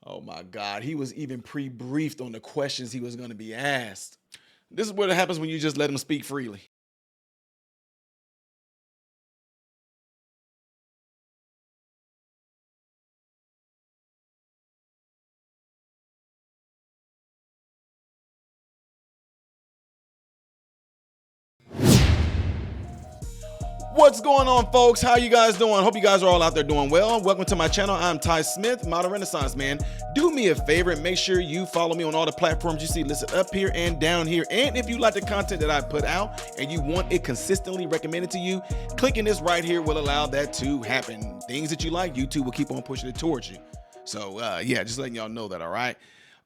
Oh my God. He was even pre-briefed on the questions he was going to be asked. This is what happens when you just let him speak freely. What's going on, folks? How you guys doing? Hope you guys are all out there doing well. Welcome to my channel. I'm Ty Smith, Modern Renaissance Man. Do me a favor and make sure you follow me on all the platforms you see listed up here and down here. And if you like the content that I put out and you want it consistently recommended to you, clicking this right here will allow that to happen. Things that you like, YouTube will keep on pushing it towards you. So yeah, just letting y'all know that, all right?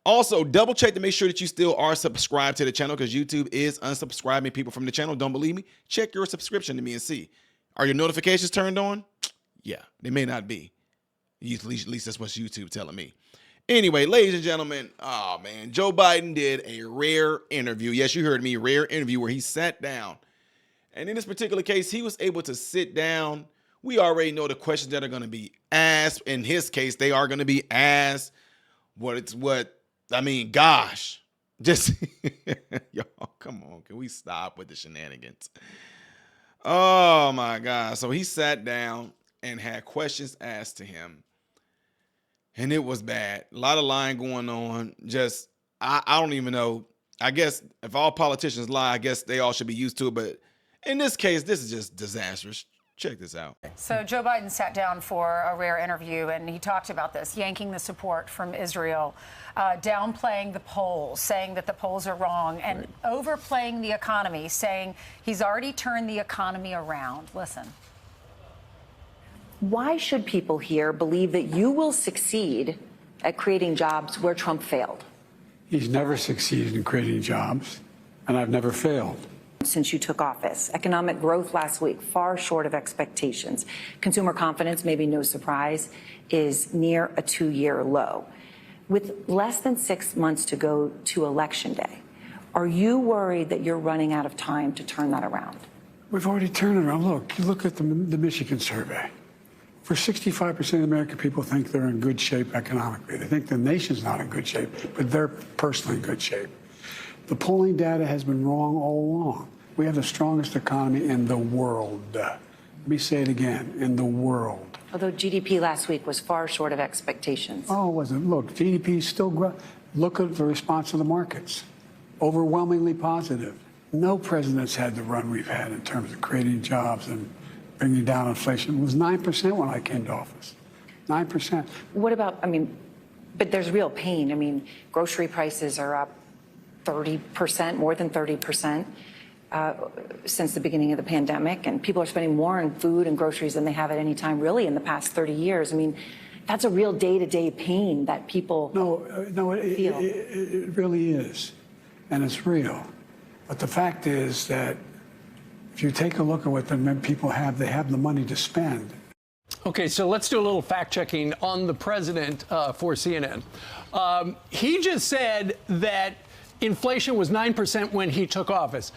Also, double check to make sure that you still are subscribed to the channel, because YouTube is unsubscribing people from the channel. Don't believe me? Check your subscription to me and see. Are your notifications turned on? Yeah, they may not be. At least that's what YouTube telling me. Anyway, ladies and gentlemen, oh man, Joe Biden did a rare interview. Yes, you heard me, rare interview where he sat down. And in this particular case, he was able to sit down. We already know the questions that are going to be asked. In his case, they are going to be asked. Gosh, just, y'all, come on. Can we stop with the shenanigans? Oh my God. So he sat down and had questions asked to him. And it was bad. A lot of lying going on. Just, I don't even know. I guess if all politicians lie, I guess they all should be used to it. But in this case, this is just disastrous. Check this out. So Joe Biden sat down for a rare interview, and he talked about this, yanking the support from Israel, downplaying the polls, saying that the polls are wrong, and overplaying the economy, saying he's already turned the economy around. Listen. Why should people here believe that you will succeed at creating jobs where Trump failed? He's never succeeded in creating jobs, and I've never failed. Since you took office, economic growth last week far short of expectations. Consumer confidence, maybe no surprise, is near a 2-year low. With less than 6 months to go to Election Day, are you worried that you're running out of time to turn that around? We've already turned it around. Look, you look at the Michigan survey. For 65% of the American people think they're in good shape economically. They think the nation's not in good shape, but they're personally in good shape. The polling data has been wrong all along. We have the strongest economy in the world. Let me say it again, in the world. Although GDP last week was far short of expectations. Oh, it wasn't. Look, GDP is still growing. Look at the response of the markets. Overwhelmingly positive. No president's had the run we've had in terms of creating jobs and bringing down inflation. It was 9% when I came to office. 9%. What about, but there's real pain. Grocery prices are up 30%, more than 30%. Since the beginning of the pandemic, and people are spending more on food and groceries than they have at any time really in the past 30 years. That's a real day-to-day pain that people feel. It really is, and it's real. But the fact is that if you take a look at what the people have, they have the money to spend. Okay, so let's do a little fact-checking on the president for CNN. He just said that inflation was 9% when he took office.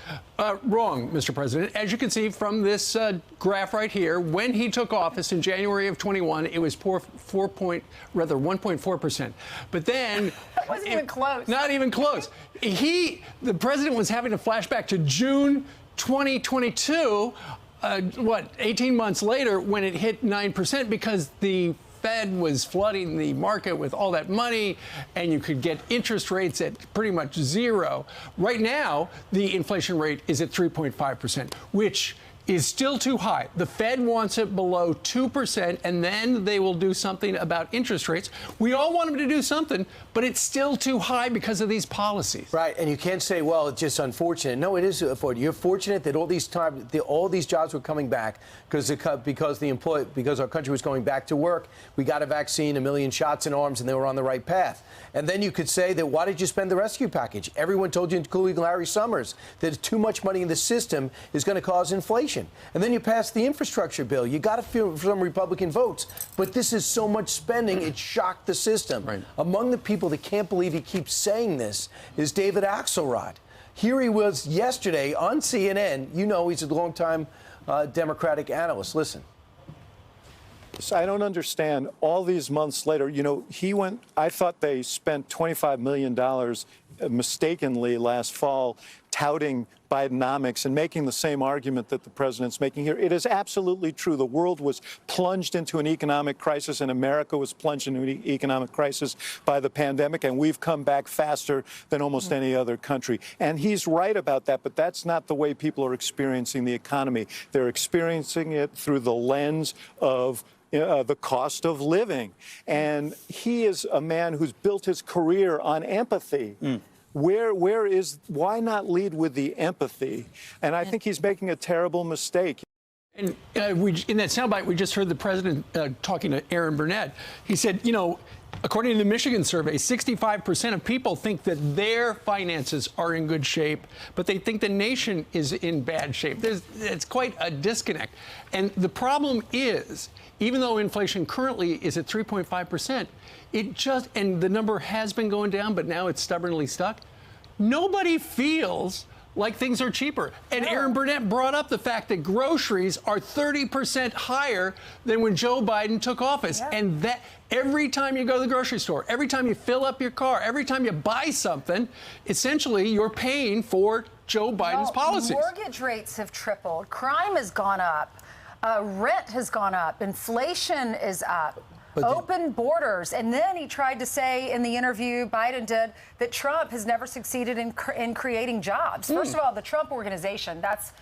Wrong, Mr. President. As you can see from this graph right here, when he took office in January of 21, it was 1.4%. But then that wasn't even close. Not even close. The president was having a flashback to June 2022. 18 months later, when it hit 9%, because the Fed was flooding the market with all that money, and you could get interest rates at pretty much zero. Right now, the inflation rate is at 3.5%, which is still too high. The Fed wants it below 2%, and then they will do something about interest rates. We all want them to do something, but it's still too high because of these policies. Right, and you can't say, well, it's just unfortunate. No, it is unfortunate. You're fortunate that all these jobs were coming back because our country was going back to work. We got a vaccine, 1 million shots in arms, and they were on the right path. And then you could say that, why did you spend the rescue package? Everyone told you, including Larry Summers, that too much money in the system is going to cause inflation. And then you pass the infrastructure bill. You got to feel some Republican votes. But this is so much spending, it shocked the system. Right. Among the people that can't believe he keeps saying this is David Axelrod. Here he was yesterday on CNN. You know he's a longtime Democratic analyst. Listen. So I don't understand all these months later. You know, I thought they spent $25 million mistakenly last fall touting Bidenomics and making the same argument that the president's making here. It is absolutely true. The world was plunged into an economic crisis, and America was plunged into an economic crisis by the pandemic, and we've come back faster than almost any other country. And he's right about that, but that's not the way people are experiencing the economy. They're experiencing it through the lens of the cost of living. And he is a man who's built his career on empathy. Why not lead with the empathy? And I think he's making a terrible mistake. And in that soundbite, we just heard the president talking to Aaron Burnett. He said, you know, according to the Michigan survey, 65% of people think that their finances are in good shape, but they think the nation is in bad shape. It's quite a disconnect. And the problem is, even though inflation currently is at 3.5%, and the number has been going down, but now it's stubbornly stuck, nobody feels like things are cheaper. And Aaron Burnett brought up the fact that groceries are 30% higher than when Joe Biden took office. Yeah. And that every time you go to the grocery store, every time you fill up your car, every time you buy something, essentially you're paying for Joe Biden's policies. Mortgage rates have tripled. Crime has gone up. Rent has gone up. Inflation is up. Open borders. And then he tried to say in the interview, Biden did, that Trump has never succeeded in creating jobs. First of all, the Trump organization, that's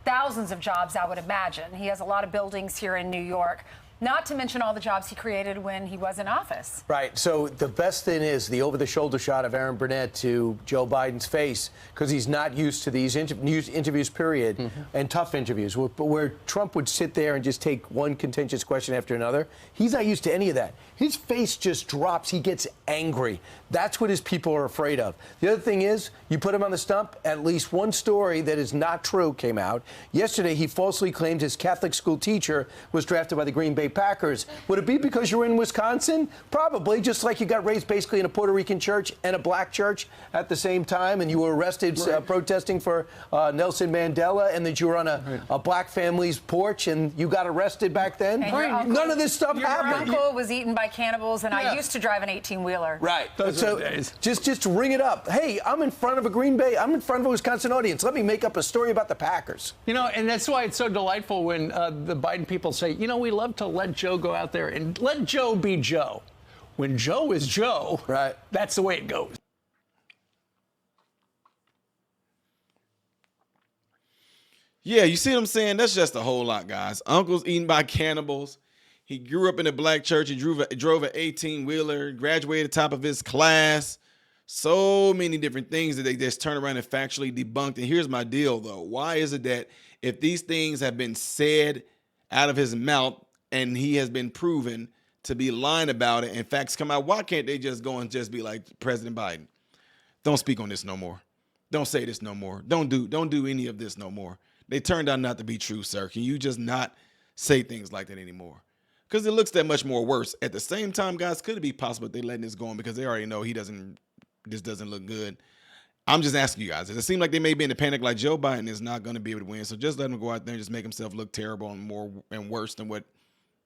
thousands of jobs, I would imagine. He has a lot of buildings here in New York. Not to mention all the jobs he created when he was in office. Right. So the best thing is the over-the-shoulder shot of Aaron Burnett to Joe Biden's face, because he's not used to these interviews, period, and tough interviews, where Trump would sit there and just take one contentious question after another. He's not used to any of that. His face just drops. He gets angry. That's what his people are afraid of. The other thing is, you put him on the stump, at least one story that is not true came out. Yesterday, he falsely claimed his Catholic school teacher was drafted by the Green Bay Packers. Would it be because you're in Wisconsin? Probably, just like you got raised basically in a Puerto Rican church and a black church at the same time, and you were arrested protesting for Nelson Mandela, and that you were on a black family's porch and you got arrested back then. None of this stuff happened. Your uncle was eaten by cannibals, and I used to drive an 18-wheeler. Right. So just ring it up. Hey, I'm in front of a Green Bay, I'm in front of a Wisconsin audience. Let me make up a story about the Packers. You know, and that's why it's so delightful when the Biden people say, you know, we love to let Joe go out there and let Joe be Joe. When Joe is Joe, that's the way it goes. Yeah, you see what I'm saying? That's just a whole lot, guys. Uncle's eaten by cannibals. He grew up in a black church. He drove an 18-wheeler, graduated top of his class. So many different things that they just turn around and factually debunked. And here's my deal, though. Why is it that if these things have been said out of his mouth and he has been proven to be lying about it and facts come out, why can't they just go and just be like, President Biden, don't speak on this no more. Don't say this no more. Don't do any of this no more. They turned out not to be true, sir. Can you just not say things like that anymore? Because it looks that much more worse. At the same time, guys, could it be possible that they're letting this go on because they already know this doesn't look good? I'm just asking you guys. Does it seem like they may be in a panic like Joe Biden is not going to be able to win? So just let him go out there and just make himself look terrible and worse than what,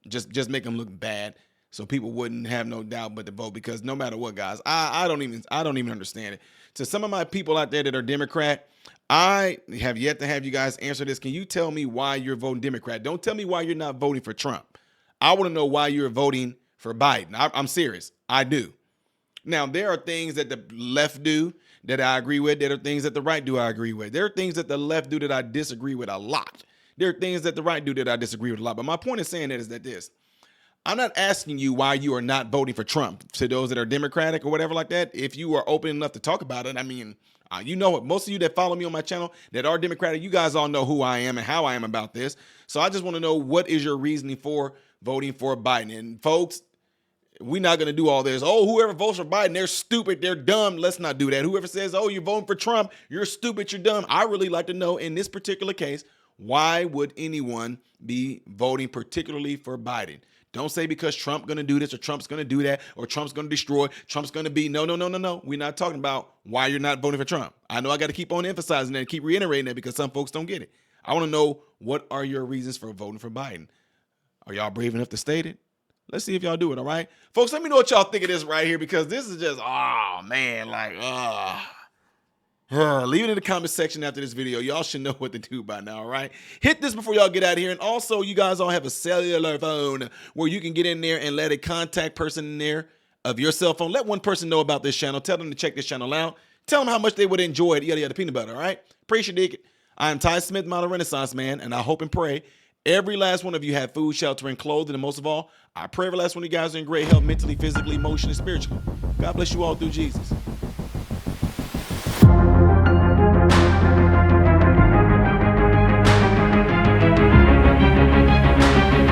just make him look bad so people wouldn't have no doubt but to vote. Because no matter what, guys, I don't even understand it. To some of my people out there that are Democrat, I have yet to have you guys answer this. Can you tell me why you're voting Democrat? Don't tell me why you're not voting for Trump. I want to know why you're voting for Biden. I'm serious. I do. Now, there are things that the left do that I agree with. There are things that the right do I agree with. There are things that the left do that I disagree with a lot. There are things that the right do that I disagree with a lot. But my point in saying that is that I'm not asking you why you are not voting for Trump. To those that are Democratic or whatever like that, if you are open enough to talk about it, I mean, you know what? Most of you that follow me on my channel that are Democratic, you guys all know who I am and how I am about this. So I just want to know, what is your reasoning for voting for Biden? And folks, we're not going to do all this. Oh, whoever votes for Biden, they're stupid, they're dumb. Let's not do that. Whoever says, oh, you're voting for Trump, you're stupid, you're dumb. I really like to know, in this particular case, why would anyone be voting particularly for Biden? Don't say because Trump's going to do this or Trump's going to do that or Trump's going to destroy, Trump's going to be. No. We're not talking about why you're not voting for Trump. I know I got to keep on emphasizing that and keep reiterating that because some folks don't get it. I want to know, what are your reasons for voting for Biden? Are y'all brave enough to state it? Let's see if y'all do it, all right? Folks, let me know what y'all think of this right here, because this is just, oh, man, like, leave it in the comment section after this video. Y'all should know what to do by now, all right? Hit this before y'all get out of here. And also, you guys all have a cellular phone where you can get in there and let a contact person in there of your cell phone. Let one person know about this channel. Tell them to check this channel out. Tell them how much they would enjoy it. Yada, yada, peanut butter, all right? Appreciate it. I am Ty Smith, Model Renaissance Man, and I hope and pray every last one of you have food, shelter, and clothing. And most of all, I pray every last one of you guys are in great health, mentally, physically, emotionally, spiritually. God bless you all through Jesus.